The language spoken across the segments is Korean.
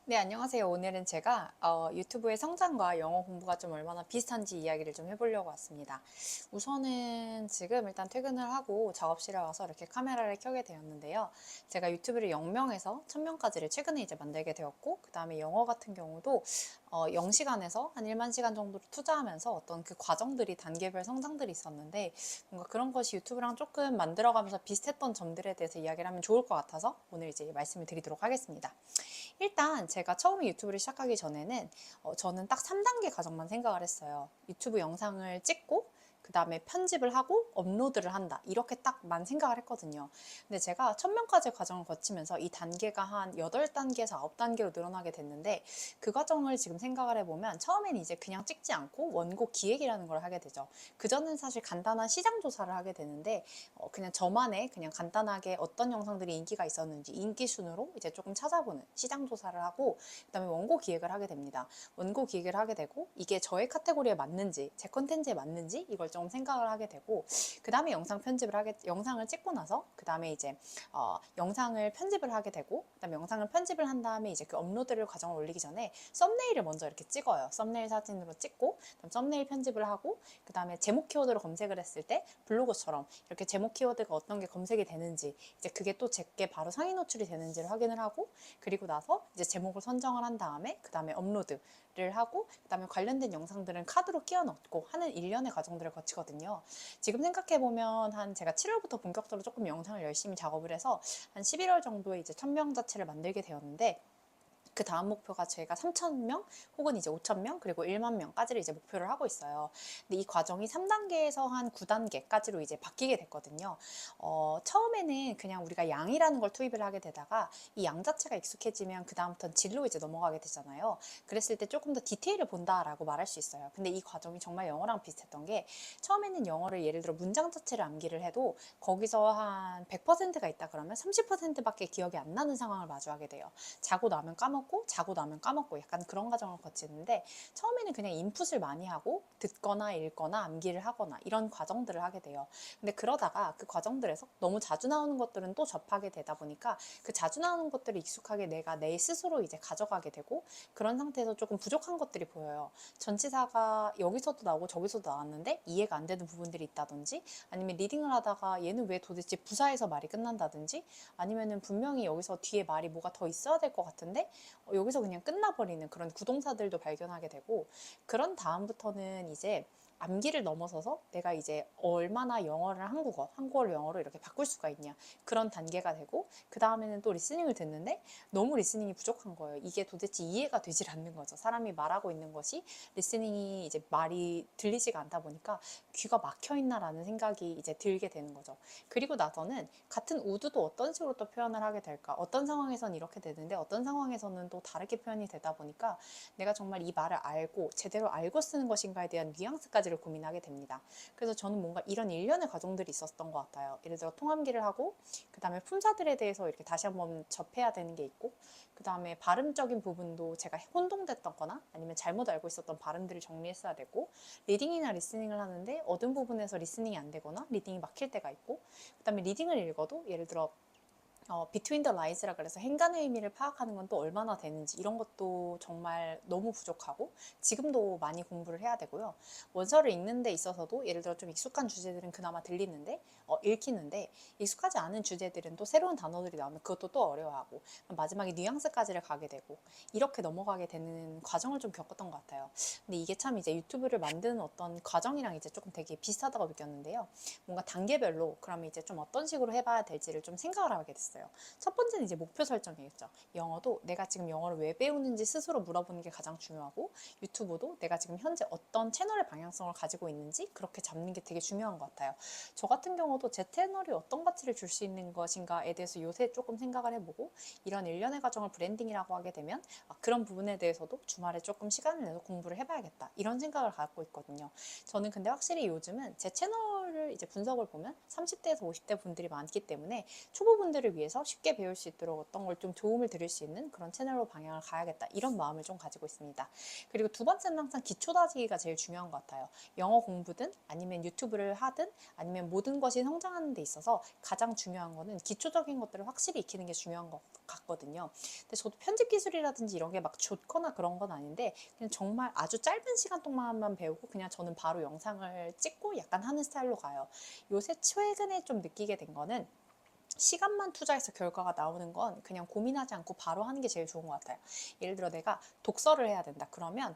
네, 안녕하세요. 오늘은 제가 유튜브의 성장과 영어 공부가 좀 얼마나 비슷한지 이야기를 좀 해보려고 왔습니다. 우선은 지금 일단 퇴근을 하고 작업실에 와서 이렇게 카메라를 켜게 되었는데요. 제가 유튜브를 0명에서 1000명까지를 최근에 이제 만들게 되었고, 그 다음에 영어 같은 경우도 0시간에서 한 1만 시간 정도를 투자하면서 어떤 그 과정들이 단계별 성장들이 있었는데, 뭔가 그런 것이 유튜브랑 조금 만들어가면서 비슷했던 점들에 대해서 이야기를 하면 좋을 것 같아서 오늘 이제 말씀을 드리도록 하겠습니다. 일단 제가 처음에 유튜브를 시작하기 전에는 저는 딱 3단계 과정만 생각을 했어요. 유튜브 영상을 찍고 그 다음에 편집을 하고 업로드를 한다. 이렇게 딱만 생각을 했거든요. 근데 제가 1000명까지 과정을 거치면서 이 단계가 한 8단계에서 9단계로 늘어나게 됐는데 그 과정을 지금 생각을 해보면 처음에는 이제 그냥 찍지 않고 원고 기획이라는 걸 하게 되죠. 그전엔 사실 간단한 시장 조사를 하게 되는데 그냥 저만의 그냥 간단하게 어떤 영상들이 인기가 있었는지 인기 순으로 이제 조금 찾아보는 시장 조사를 하고 그다음에 원고 기획을 하게 됩니다. 원고 기획을 하게 되고 이게 저의 카테고리에 맞는지 제 컨텐츠에 맞는지 이걸 좀 생각을 하게 되고 그다음에 영상을 찍고 나서 그다음에 이제 영상을 편집을 하게 되고 그다음에 영상을 편집을 한 다음에 이제 그 업로드를 과정을 올리기 전에 썸네일을 먼저 이렇게 찍어요. 썸네일 사진으로 찍고 그다음 썸네일 편집을 하고 그다음에 제목 키워드로 검색을 했을 때 블로그처럼 이렇게 제목 키워드가 어떤 게 검색이 되는지 이제 그게 또 제게 바로 상위 노출이 되는지를 확인을 하고 그리고 나서 이제 제목을 선정을 한 다음에 그 다음에 업로드를 하고 그 다음에 관련된 영상들은 카드로 끼워 넣고 하는 일련의 과정들을 거치거든요. 지금 생각해보면 한 제가 7월부터 본격적으로 조금 영상을 열심히 작업을 해서 한 11월 정도에 이제 1000명 자체를 만들게 되었는데 그 다음 목표가 제가 3,000명 혹은 이제 5,000명 그리고 1만 명까지를 이제 목표를 하고 있어요. 근데 이 과정이 3단계에서 한 9단계까지로 이제 바뀌게 됐거든요. 처음에는 그냥 우리가 양이라는 걸 투입을 하게 되다가 이 양 자체가 익숙해지면 그 다음부터는 질로 이제 넘어가게 되잖아요. 그랬을 때 조금 더 디테일을 본다라고 말할 수 있어요. 근데 이 과정이 정말 영어랑 비슷했던 게 처음에는 영어를 예를 들어 문장 자체를 암기를 해도 거기서 한 100%가 있다 그러면 30%밖에 기억이 안 나는 상황을 마주하게 돼요. 자고 나면 까먹고 약간 그런 과정을 거치는데 처음에는 그냥 인풋을 많이 하고 듣거나 읽거나 암기를 하거나 이런 과정들을 하게 돼요. 근데 그러다가 그 과정들에서 너무 자주 나오는 것들은 또 접하게 되다 보니까 그 자주 나오는 것들을 익숙하게 내가 내 스스로 이제 가져가게 되고 그런 상태에서 조금 부족한 것들이 보여요. 전치사가 여기서도 나오고 저기서도 나왔는데 이해가 안 되는 부분들이 있다든지 아니면 리딩을 하다가 얘는 왜 도대체 부사에서 말이 끝난다든지 아니면은 분명히 여기서 뒤에 말이 뭐가 더 있어야 될 것 같은데 여기서 그냥 끝나버리는 그런 구동사들도 발견하게 되고 그런 다음부터는 이제 암기를 넘어서서 내가 이제 얼마나 영어를 한국어를 영어로 이렇게 바꿀 수가 있냐 그런 단계가 되고 그 다음에는 또 리스닝을 듣는데 너무 리스닝이 부족한 거예요. 이게 도대체 이해가 되질 않는 거죠. 사람이 말하고 있는 것이 리스닝이 이제 말이 들리지가 않다 보니까 귀가 막혀 있나라는 생각이 이제 들게 되는 거죠. 그리고 나서는 같은 우드도 어떤 식으로 또 표현을 하게 될까? 어떤 상황에서는 이렇게 되는데 어떤 상황에서는 또 다르게 표현이 되다 보니까 내가 정말 이 말을 알고 제대로 알고 쓰는 것인가에 대한 뉘앙스까지를 고민하게 됩니다. 그래서 저는 뭔가 이런 일련의 과정들이 있었던 것 같아요. 예를 들어 통함기를 하고 그 다음에 품사들에 대해서 이렇게 다시 한번 접해야 되는 게 있고 그 다음에 발음적인 부분도 제가 혼동됐던 거나 아니면 잘못 알고 있었던 발음들을 정리했어야 되고 리딩이나 리스닝을 하는데 어떤 부분에서 리스닝이 안 되거나 리딩이 막힐 때가 있고 그 다음에 리딩을 읽어도 예를 들어 Between the lines라 그래서 행간의 의미를 파악하는 건 또 얼마나 되는지 이런 것도 정말 너무 부족하고 지금도 많이 공부를 해야 되고요. 원서를 읽는 데 있어서도 예를 들어 좀 익숙한 주제들은 그나마 들리는데 읽히는데 익숙하지 않은 주제들은 또 새로운 단어들이 나오면 그것도 또 어려워하고 마지막에 뉘앙스까지를 가게 되고 이렇게 넘어가게 되는 과정을 좀 겪었던 것 같아요. 근데 이게 참 이제 유튜브를 만드는 어떤 과정이랑 이제 조금 되게 비슷하다고 느꼈는데요. 뭔가 단계별로 그러면 이제 좀 어떤 식으로 해봐야 될지를 좀 생각을 하게 됐어요. 첫 번째는 이제 목표 설정이겠죠. 영어도 내가 지금 영어를 왜 배우는지 스스로 물어보는 게 가장 중요하고 유튜브도 내가 지금 현재 어떤 채널의 방향성을 가지고 있는지 그렇게 잡는 게 되게 중요한 것 같아요. 저 같은 경우도 제 채널이 어떤 가치를 줄 수 있는 것인가에 대해서 요새 조금 생각을 해보고 이런 일련의 과정을 브랜딩이라고 하게 되면 그런 부분에 대해서도 주말에 조금 시간을 내서 공부를 해봐야겠다 이런 생각을 갖고 있거든요. 저는 근데 확실히 요즘은 제 채널을 이제 분석을 보면 30대에서 50대 분들이 많기 때문에 초보분들을 위해 위해서 쉽게 배울 수 있도록 어떤 걸 좀 도움을 드릴 수 있는 그런 채널로 방향을 가야겠다, 이런 마음을 좀 가지고 있습니다. 그리고 두 번째는 항상 기초 다지기가 제일 중요한 것 같아요. 영어 공부든 아니면 유튜브를 하든 아니면 모든 것이 성장하는 데 있어서 가장 중요한 거는 기초적인 것들을 확실히 익히는 게 중요한 것 같거든요. 근데 저도 편집 기술이라든지 이런 게 막 좋거나 그런 건 아닌데, 그냥 정말 아주 짧은 시간 동안만 배우고 그냥 저는 바로 영상을 찍고 약간 하는 스타일로 가요. 요새 최근에 좀 느끼게 된 거는, 시간만 투자해서 결과가 나오는 건 그냥 고민하지 않고 바로 하는 게 제일 좋은 것 같아요. 예를 들어 내가 독서를 해야 된다 그러면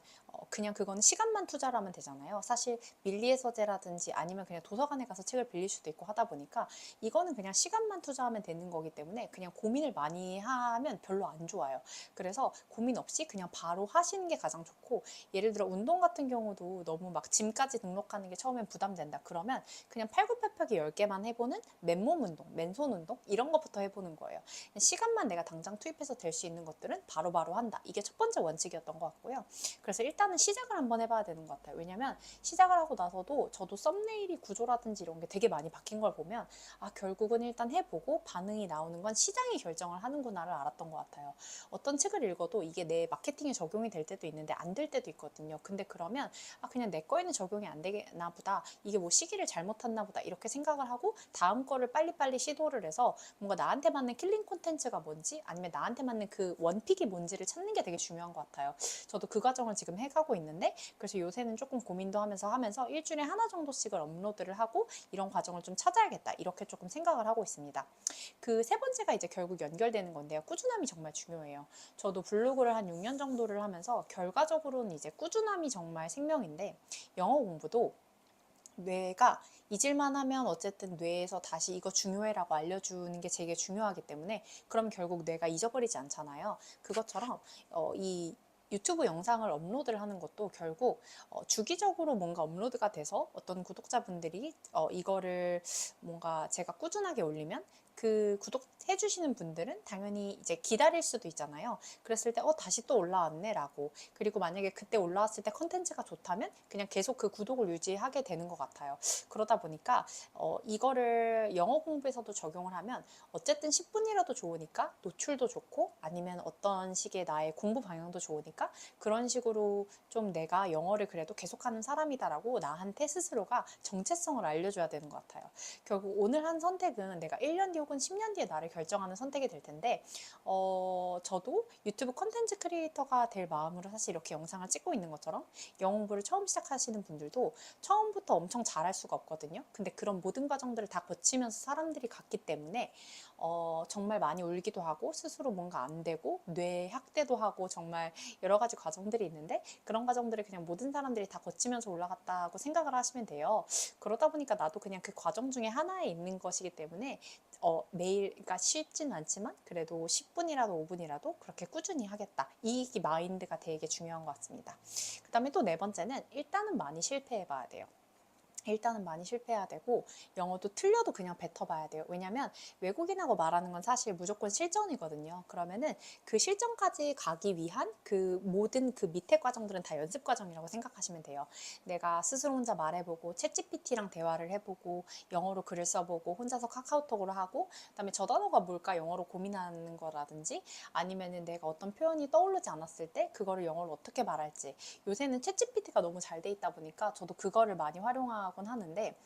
그냥 그건 시간만 투자를 하면 되잖아요. 사실 밀리의 서재라든지 아니면 그냥 도서관에 가서 책을 빌릴 수도 있고 하다 보니까 이거는 그냥 시간만 투자하면 되는 거기 때문에 그냥 고민을 많이 하면 별로 안 좋아요. 그래서 고민 없이 그냥 바로 하시는 게 가장 좋고, 예를 들어 운동 같은 경우도 너무 막 짐까지 등록하는 게 처음엔 부담된다 그러면 그냥 팔굽혀펴기 10개만 해보는 맨몸 운동, 맨손 운동 이런 것부터 해보는 거예요. 시간만 내가 당장 투입해서 될 수 있는 것들은 바로바로 한다. 이게 첫 번째 원칙이었던 것 같고요. 그래서 일단은 시작을 한번 해봐야 되는 것 같아요. 왜냐면 시작을 하고 나서도 저도 썸네일이 구조라든지 이런 게 되게 많이 바뀐 걸 보면, 아, 결국은 일단 해보고 반응이 나오는 건 시장이 결정을 하는구나를 알았던 것 같아요. 어떤 책을 읽어도 이게 내 마케팅에 적용이 될 때도 있는데 안 될 때도 있거든요. 근데 그러면 아, 그냥 내 거에는 적용이 안 되나 보다, 이게 뭐 시기를 잘못했나 보다, 이렇게 생각을 하고 다음 거를 빨리빨리 시도를 해서 뭔가 나한테 맞는 킬링 콘텐츠가 뭔지 아니면 나한테 맞는 그 원픽이 뭔지를 찾는 게 되게 중요한 것 같아요. 저도 그 과정을 지금 해가고 있는데, 그래서 요새는 조금 고민도 하면서 일주일에 하나 정도씩을 업로드를 하고 이런 과정을 좀 찾아야겠다, 이렇게 조금 생각을 하고 있습니다. 그 세 번째가 이제 결국 연결되는 건데요. 꾸준함이 정말 중요해요. 저도 블로그를 한 6년 정도를 하면서 결과적으로는 이제 꾸준함이 정말 생명인데, 영어 공부도 뇌가 잊을만 하면 어쨌든 뇌에서 다시 이거 중요해라고 알려주는 게 되게 중요하기 때문에, 그럼 결국 뇌가 잊어버리지 않잖아요. 그것처럼 이 유튜브 영상을 업로드를 하는 것도 결국 주기적으로 뭔가 업로드가 돼서 어떤 구독자분들이 이거를 뭔가 제가 꾸준하게 올리면 그 구독해 주시는 분들은 당연히 이제 기다릴 수도 있잖아요. 그랬을 때 다시 또 올라왔네 라고. 그리고 만약에 그때 올라왔을 때 컨텐츠가 좋다면 그냥 계속 그 구독을 유지하게 되는 것 같아요. 그러다 보니까 이거를 영어 공부에서도 적용을 하면 어쨌든 10분이라도 좋으니까 노출도 좋고, 아니면 어떤 식의 나의 공부 방향도 좋으니까 그런 식으로 좀 내가 영어를 그래도 계속하는 사람이다라고 나한테 스스로가 정체성을 알려줘야 되는 것 같아요. 결국 오늘 한 선택은 내가 1년 뒤 혹은 10년 뒤에 나를 결정하는 선택이 될 텐데, 저도 유튜브 콘텐츠 크리에이터가 될 마음으로 사실 이렇게 영상을 찍고 있는 것처럼 영어 공부를 처음 시작하시는 분들도 처음부터 엄청 잘할 수가 없거든요. 근데 그런 모든 과정들을 다 거치면서 사람들이 갔기 때문에 정말 많이 울기도 하고 스스로 뭔가 안 되고 뇌 학대도 하고 정말 여러 가지 과정들이 있는데, 그런 과정들을 그냥 모든 사람들이 다 거치면서 올라갔다고 생각을 하시면 돼요. 그러다 보니까 나도 그냥 그 과정 중에 하나에 있는 것이기 때문에 매일, 그러니까 쉽지는 않지만 그래도 10분이라도 5분이라도 그렇게 꾸준히 하겠다, 이 마인드가 되게 중요한 것 같습니다. 그 다음에 또 네 번째는 일단은 많이 실패해 봐야 돼요. 일단은 많이 실패해야 되고, 영어도 틀려도 그냥 뱉어봐야 돼요. 왜냐면 외국인하고 말하는 건 사실 무조건 실전이거든요. 그러면은 그 실전까지 가기 위한 그 모든 그 밑에 과정들은 다 연습 과정이라고 생각하시면 돼요. 내가 스스로 혼자 말해보고 챗GPT랑 대화를 해보고 영어로 글을 써보고 혼자서 카카오톡으로 하고, 그다음에 저 단어가 뭘까 영어로 고민하는 거라든지, 아니면은 내가 어떤 표현이 떠오르지 않았을 때 그거를 영어로 어떻게 말할지. 요새는 챗GPT가 너무 잘 돼 있다 보니까 저도 그거를 많이 활용하곤 하는데,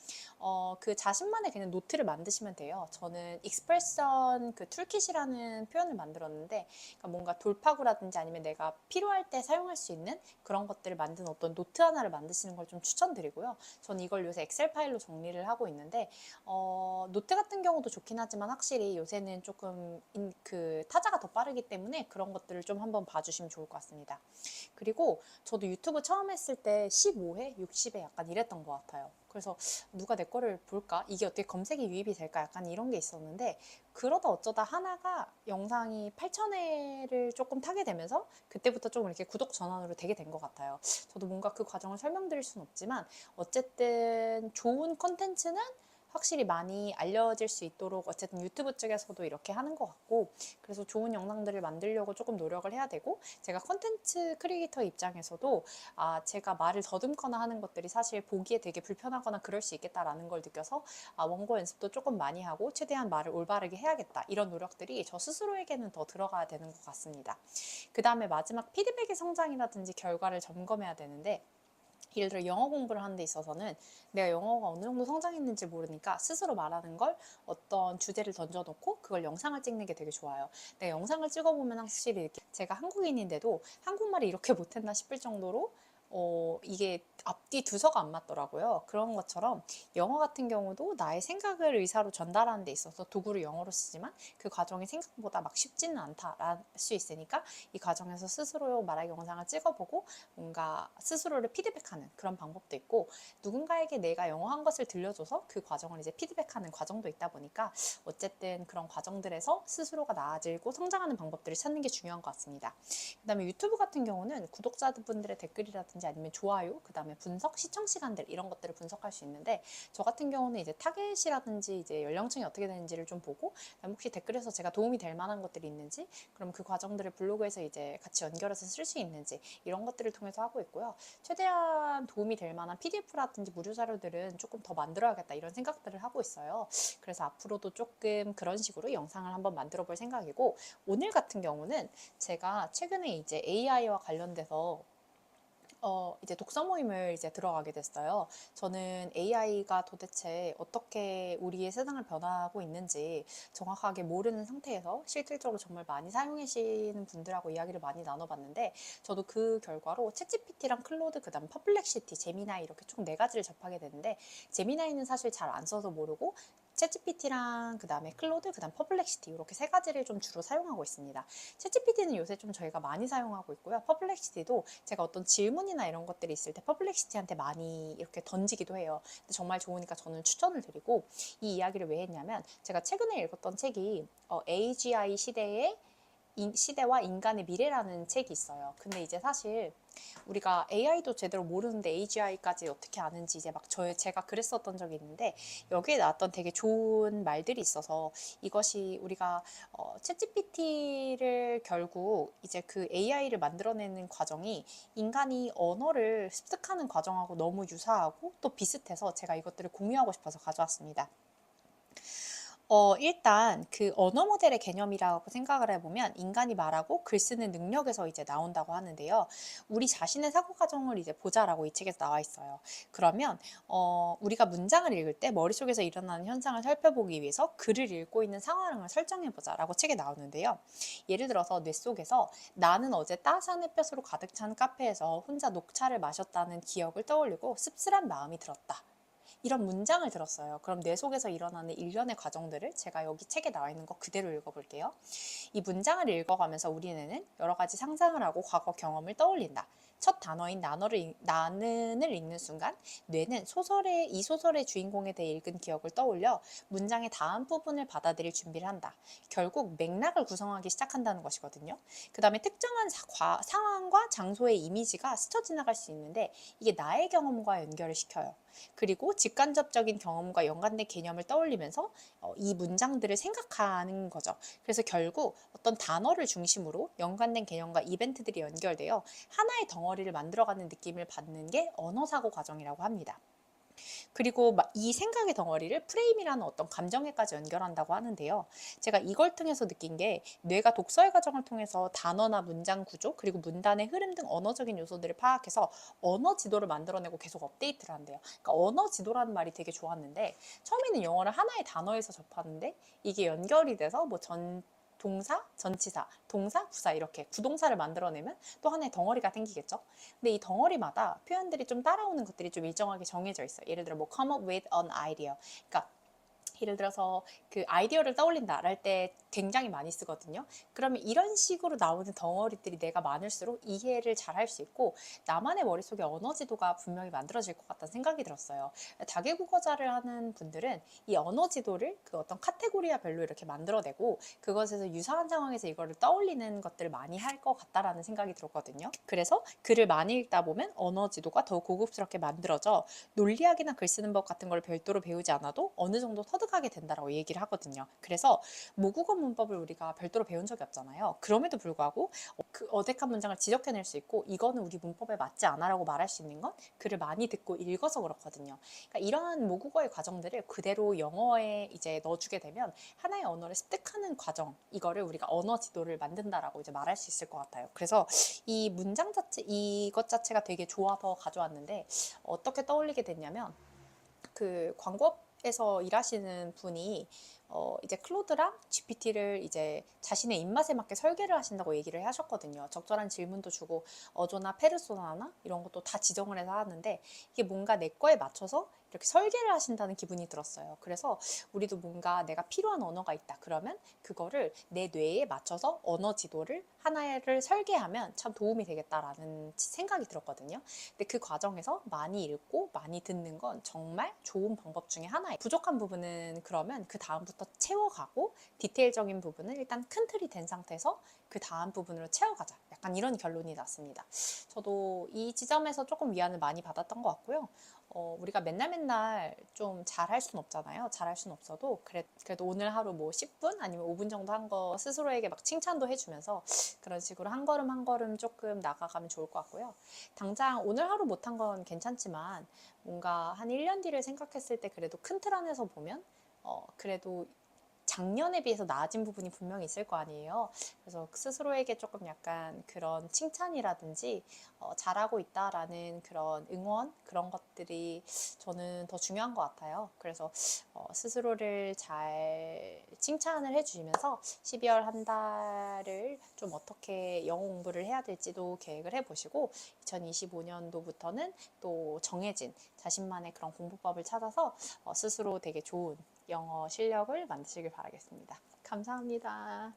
그 자신만의 그냥 노트를 만드시면 돼요. 저는 익스프레션 그 툴킷이라는 표현을 만들었는데, 그러니까 뭔가 돌파구라든지 아니면 내가 필요할 때 사용할 수 있는 그런 것들을 만든 어떤 노트 하나를 만드시는 걸 좀 추천드리고요. 저는 이걸 요새 엑셀 파일로 정리를 하고 있는데, 노트 같은 경우도 좋긴 하지만 확실히 요새는 조금 그 타자가 더 빠르기 때문에 그런 것들을 좀 한번 봐주시면 좋을 것 같습니다. 그리고 저도 유튜브 처음 했을 때 15회, 60회 약간 이랬던 것 같아요. 그래서 누가 내 거를 볼까? 이게 어떻게 검색이 유입이 될까? 약간 이런 게 있었는데, 그러다 어쩌다 하나가 영상이 8,000회를 조금 타게 되면서 그때부터 좀 이렇게 구독 전환으로 되게 된 것 같아요. 저도 뭔가 그 과정을 설명드릴 수는 없지만 어쨌든 좋은 컨텐츠는 확실히 많이 알려질 수 있도록 어쨌든 유튜브 쪽에서도 이렇게 하는 것 같고, 그래서 좋은 영상들을 만들려고 조금 노력을 해야 되고, 제가 컨텐츠 크리에이터 입장에서도 제가 말을 더듬거나 하는 것들이 사실 보기에 되게 불편하거나 그럴 수 있겠다라는 걸 느껴서 원고 연습도 조금 많이 하고 최대한 말을 올바르게 해야겠다, 이런 노력들이 저 스스로에게는 더 들어가야 되는 것 같습니다. 그 다음에 마지막 피드백의 성장이라든지 결과를 점검해야 되는데, 예를 들어 영어 공부를 하는 데 있어서는 내가 영어가 어느 정도 성장했는지 모르니까 스스로 말하는 걸 어떤 주제를 던져놓고 그걸 영상을 찍는 게 되게 좋아요. 내가 영상을 찍어보면 확실히 이렇게 제가 한국인인데도 한국말이 이렇게 못했나 싶을 정도로 이게 앞뒤 두서가 안 맞더라고요. 그런 것처럼 영어 같은 경우도 나의 생각을 의사로 전달하는 데 있어서 도구를 영어로 쓰지만 그 과정이 생각보다 막 쉽지는 않다랄 수 있으니까 이 과정에서 스스로 말하기 영상을 찍어보고 뭔가 스스로를 피드백하는 그런 방법도 있고, 누군가에게 내가 영어 한 것을 들려줘서 그 과정을 이제 피드백하는 과정도 있다 보니까 어쨌든 그런 과정들에서 스스로가 나아지고 성장하는 방법들을 찾는 게 중요한 것 같습니다. 그 다음에 유튜브 같은 경우는 구독자분들의 댓글이라든지 아니면 좋아요, 그 다음에 분석, 시청 시간들 이런 것들을 분석할 수 있는데, 저 같은 경우는 이제 타겟이라든지 이제 연령층이 어떻게 되는지를 좀 보고, 혹시 댓글에서 제가 도움이 될 만한 것들이 있는지, 그럼 그 과정들을 블로그에서 이제 같이 연결해서 쓸 수 있는지 이런 것들을 통해서 하고 있고요. 최대한 도움이 될 만한 PDF라든지 무료 자료들은 조금 더 만들어야겠다, 이런 생각들을 하고 있어요. 그래서 앞으로도 조금 그런 식으로 영상을 한번 만들어 볼 생각이고, 오늘 같은 경우는 제가 최근에 이제 AI와 관련돼서 이제 독서 모임을 이제 들어가게 됐어요. 저는 AI가 도대체 어떻게 우리의 세상을 변화하고 있는지 정확하게 모르는 상태에서 실질적으로 정말 많이 사용하시는 분들하고 이야기를 많이 나눠봤는데, 저도 그 결과로 챗GPT랑 클로드, 그 다음 퍼플렉시티, 제미나이 이렇게 총 4가지를 접하게 됐는데, 제미나이는 사실 잘 안 써서 모르고 챗GPT랑 그 다음에 클로드, 그 다음 퍼플렉시티 이렇게 3가지를 좀 주로 사용하고 있습니다. 챗GPT는 요새 좀 저희가 많이 사용하고 있고요. 퍼플렉시티도 제가 어떤 질문이나 이런 것들이 있을 때 퍼플렉시티한테 많이 이렇게 던지기도 해요. 근데 정말 좋으니까 저는 추천을 드리고, 이 이야기를 왜 했냐면 제가 최근에 읽었던 책이 AGI 시대와 인간의 미래라는 책이 있어요. 근데 이제 사실 우리가 AI도 제대로 모르는데 AGI까지 어떻게 아는지 이제 막 제가 그랬었던 적이 있는데, 여기에 나왔던 되게 좋은 말들이 있어서 이것이 우리가 챗GPT를 결국 이제 그 AI를 만들어내는 과정이 인간이 언어를 습득하는 과정하고 너무 유사하고 또 비슷해서 제가 이것들을 공유하고 싶어서 가져왔습니다. 일단 그 언어 모델의 개념이라고 생각을 해보면 인간이 말하고 글 쓰는 능력에서 이제 나온다고 하는데요. 우리 자신의 사고 과정을 이제 보자라고 이 책에서 나와 있어요. 그러면 우리가 문장을 읽을 때 머릿속에서 일어나는 현상을 살펴보기 위해서 글을 읽고 있는 상황을 설정해보자라고 책에 나오는데요. 예를 들어서 뇌 속에서 나는 어제 따스한 햇볕으로 가득 찬 카페에서 혼자 녹차를 마셨다는 기억을 떠올리고 씁쓸한 마음이 들었다, 이런 문장을 들었어요. 그럼 뇌 속에서 일어나는 일련의 과정들을 제가 여기 책에 나와 있는 거 그대로 읽어볼게요. 이 문장을 읽어가면서 우리는 여러 가지 상상을 하고 과거 경험을 떠올린다. 첫 단어인 나는을 읽는 순간 뇌는 이 소설의 주인공에 대해 읽은 기억을 떠올려 문장의 다음 부분을 받아들일 준비를 한다. 결국 맥락을 구성하기 시작한다는 것이거든요. 그 다음에 특정한 상황과 장소의 이미지가 스쳐 지나갈 수 있는데 이게 나의 경험과 연결을 시켜요. 그리고 직간접적인 경험과 연관된 개념을 떠올리면서 이 문장들을 생각하는 거죠. 그래서 결국 어떤 단어를 중심으로 연관된 개념과 이벤트들이 연결되어 하나의 덩어리를 만들어가는 느낌을 받는 게 언어사고 과정이라고 합니다. 그리고 이 생각의 덩어리를 프레임이라는 어떤 감정에까지 연결한다고 하는데요. 제가 이걸 통해서 느낀 게 뇌가 독서의 과정을 통해서 단어나 문장 구조, 그리고 문단의 흐름 등 언어적인 요소들을 파악해서 언어 지도를 만들어내고 계속 업데이트를 한대요. 그러니까 언어 지도라는 말이 되게 좋았는데, 처음에는 영어를 하나의 단어에서 접하는데 이게 연결이 돼서 동사, 전치사, 동사, 부사 이렇게 구동사를 만들어내면 또 하나의 덩어리가 생기겠죠. 근데 이 덩어리마다 표현들이 좀 따라오는 것들이 좀 일정하게 정해져 있어요. 예를 들어 뭐 come up with an idea. 그러니까 예를 들어서 그 아이디어를 떠올린다 할 때 굉장히 많이 쓰거든요. 그러면 이런 식으로 나오는 덩어리들이 내가 많을수록 이해를 잘 할 수 있고 나만의 머릿속에 언어 지도가 분명히 만들어질 것 같다는 생각이 들었어요. 다계국어자를 하는 분들은 이 언어 지도를 그 어떤 카테고리아 별로 이렇게 만들어내고 그것에서 유사한 상황에서 이거를 떠올리는 것들을 많이 할 것 같다라는 생각이 들었거든요. 그래서 글을 많이 읽다 보면 언어 지도가 더 고급스럽게 만들어져 논리학이나 글 쓰는 법 같은 걸 별도로 배우지 않아도 어느 정도 터득하게 된다라고 얘기를 하거든요. 그래서 모국어 문법을 우리가 별도로 배운 적이 없잖아요. 그럼에도 불구하고 그 어색한 문장을 지적해낼 수 있고 이거는 우리 문법에 맞지 않아라고 말할 수 있는 건 글을 많이 듣고 읽어서 그렇거든요. 그러니까 이러한 모국어의 과정들을 그대로 영어에 이제 넣어주게 되면 하나의 언어를 습득하는 과정, 이거를 우리가 언어 지도를 만든다라고 이제 말할 수 있을 것 같아요. 그래서 이 문장 자체, 이것 자체가 되게 좋아서 가져왔는데 어떻게 떠올리게 됐냐면 그 광고업에서 일하시는 분이 이제 클로드랑 GPT를 이제 자신의 입맛에 맞게 설계를 하신다고 얘기를 하셨거든요. 적절한 질문도 주고 어조나 페르소나나 이런 것도 다 지정을 해서 하는데 이게 뭔가 내 거에 맞춰서 이렇게 설계를 하신다는 기분이 들었어요. 그래서 우리도 뭔가 내가 필요한 언어가 있다. 그러면 그거를 내 뇌에 맞춰서 언어 지도를 하나를 설계하면 참 도움이 되겠다라는 생각이 들었거든요. 근데 그 과정에서 많이 읽고 많이 듣는 건 정말 좋은 방법 중에 하나예요. 부족한 부분은 그러면 그 다음부터 채워가고 디테일적인 부분은 일단 큰 틀이 된 상태에서 그 다음 부분으로 채워가자. 약간 이런 결론이 났습니다. 저도 이 지점에서 조금 위안을 많이 받았던 것 같고요. 우리가 맨날 좀 잘할 순 없잖아요. 잘할 순 없어도 그래도 오늘 하루 뭐 10분 아니면 5분 정도 한 거 스스로에게 막 칭찬도 해주면서 그런 식으로 한 걸음 한 걸음 조금 나가가면 좋을 것 같고요. 당장 오늘 하루 못한 건 괜찮지만 뭔가 한 1년 뒤를 생각했을 때 그래도 큰 틀 안에서 보면 그래도 작년에 비해서 나아진 부분이 분명히 있을 거 아니에요. 그래서 스스로에게 조금 약간 그런 칭찬이라든지 잘하고 있다라는 그런 응원 그런 것들이 저는 더 중요한 것 같아요. 그래서 스스로를 잘 칭찬을 해주시면서 12월 한 달을 좀 어떻게 영어 공부를 해야 될지도 계획을 해보시고 2025년도부터는 또 정해진 자신만의 그런 공부법을 찾아서 스스로 되게 좋은 영어 실력을 만드시길 바라겠습니다. 감사합니다.